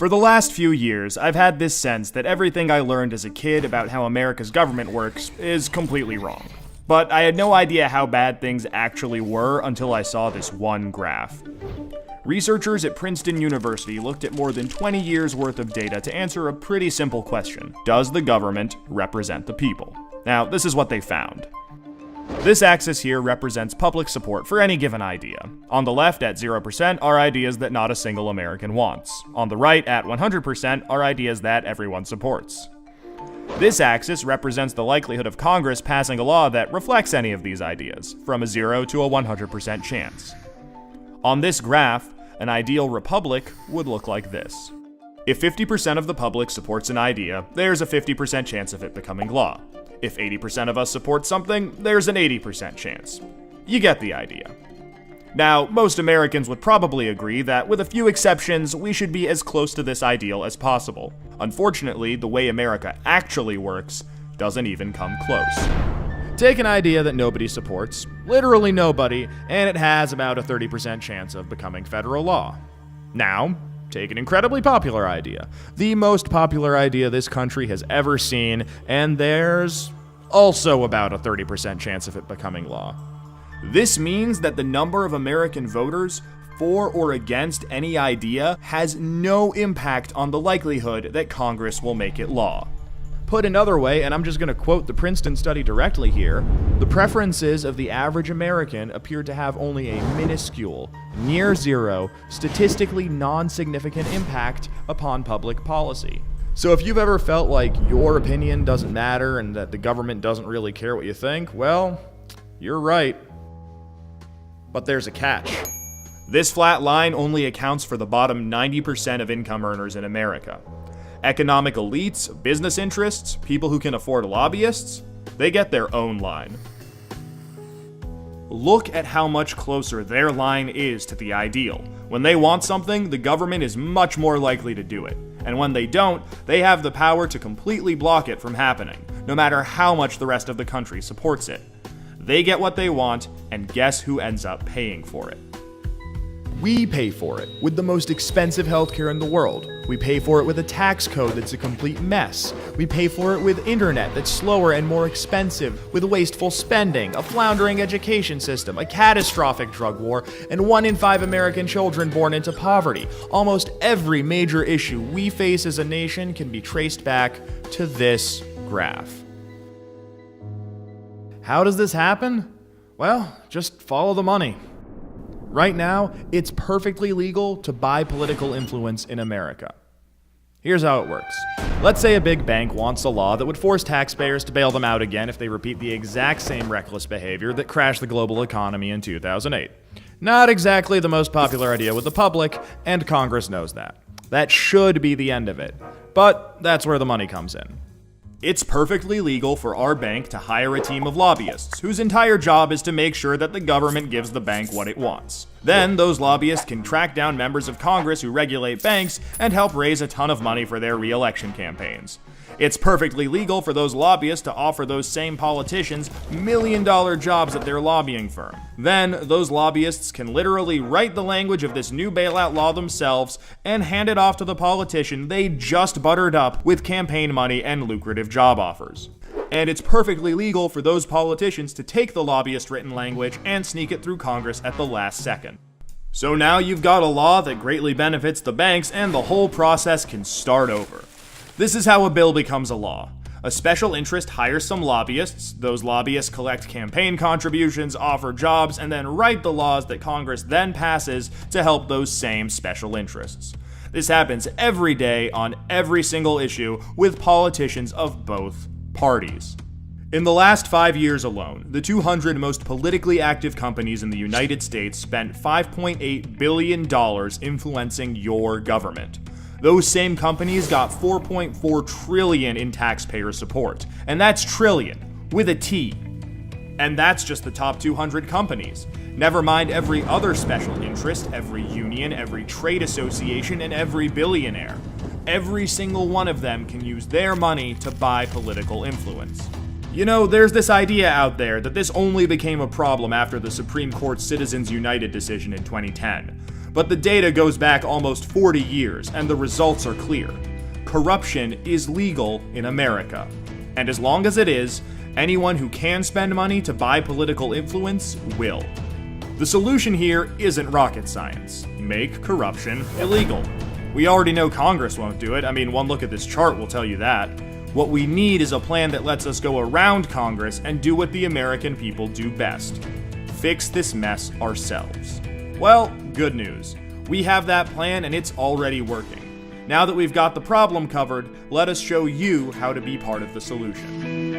For the last few years, I've had this sense that everything I learned as a kid about how America's government works is completely wrong. But I had no idea how bad things actually were until I saw this one graph. Researchers at Princeton University looked at more than 20 years worth of data to answer a pretty simple question. Does the government represent the people? Now, this is what they found. This axis here represents public support for any given idea. On the left, at 0%, are ideas that not a single American wants. On the right, at 100%, are ideas that everyone supports. This axis represents the likelihood of Congress passing a law that reflects any of these ideas, from a 0 to a 100% chance. On this graph, an ideal republic would look like this. If 50% of the public supports an idea, there's a 50% chance of it becoming law. If 80% of us support something, there's an 80% chance. You get the idea. Now, most Americans would probably agree that, with a few exceptions, we should be as close to this ideal as possible. Unfortunately, the way America actually works doesn't even come close. Take an idea that nobody supports, literally nobody, and it has about a 30% chance of becoming federal law. Now, take an incredibly popular idea, the most popular idea this country has ever seen, and there's also about a 30% chance of it becoming law. This means that the number of American voters for or against any idea has no impact on the likelihood that Congress will make it law. Put another way, and I'm just going to quote the Princeton study directly here, the preferences of the average American appear to have only a minuscule, near zero, statistically non-significant impact upon public policy. So if you've ever felt like your opinion doesn't matter and that the government doesn't really care what you think, well, you're right. But there's a catch. This flat line only accounts for the bottom 90% of income earners in America. Economic elites, business interests, people who can afford lobbyists, they get their own line. Look at how much closer their line is to the ideal. When they want something, the government is much more likely to do it. And when they don't, they have the power to completely block it from happening, no matter how much the rest of the country supports it. They get what they want, and guess who ends up paying for it? We pay for it with the most expensive healthcare in the world. We pay for it with a tax code that's a complete mess. We pay for it with internet that's slower and more expensive, with wasteful spending, a floundering education system, a catastrophic drug war, and 1 in 5 American children born into poverty. Almost every major issue we face as a nation can be traced back to this graph. How does this happen? Well, just follow the money. Right now, it's perfectly legal to buy political influence in America. Here's how it works. Let's say a big bank wants a law that would force taxpayers to bail them out again if they repeat the exact same reckless behavior that crashed the global economy in 2008. Not exactly the most popular idea with the public, and Congress knows that. That should be the end of it. But that's where the money comes in. It's perfectly legal for our bank to hire a team of lobbyists whose entire job is to make sure that the government gives the bank what it wants. Then those lobbyists can track down members of Congress who regulate banks and help raise a ton of money for their re-election campaigns. It's perfectly legal for those lobbyists to offer those same politicians million-dollar jobs at their lobbying firm. Then, those lobbyists can literally write the language of this new bailout law themselves and hand it off to the politician they just buttered up with campaign money and lucrative job offers. And it's perfectly legal for those politicians to take the lobbyist-written language and sneak it through Congress at the last second. So now you've got a law that greatly benefits the banks, and the whole process can start over. This is how a bill becomes a law. A special interest hires some lobbyists, those lobbyists collect campaign contributions, offer jobs, and then write the laws that Congress then passes to help those same special interests. This happens every day on every single issue with politicians of both parties. In the last 5 years alone, the 200 most politically active companies in the United States spent $5.8 billion influencing your government. Those same companies got $4.4 trillion in taxpayer support. And that's trillion, with a T. And that's just the top 200 companies. Never mind every other special interest, every union, every trade association, and every billionaire. Every single one of them can use their money to buy political influence. You know, there's this idea out there that this only became a problem after the Supreme Court's Citizens United decision in 2010. But the data goes back almost 40 years, and the results are clear. Corruption is legal in America. And as long as it is, anyone who can spend money to buy political influence will. The solution here isn't rocket science. Make corruption illegal. We already know Congress won't do it. I mean, one look at this chart will tell you that. What we need is a plan that lets us go around Congress and do what the American people do best. Fix this mess ourselves. Well, good news. We have that plan and it's already working. Now that we've got the problem covered, let us show you how to be part of the solution.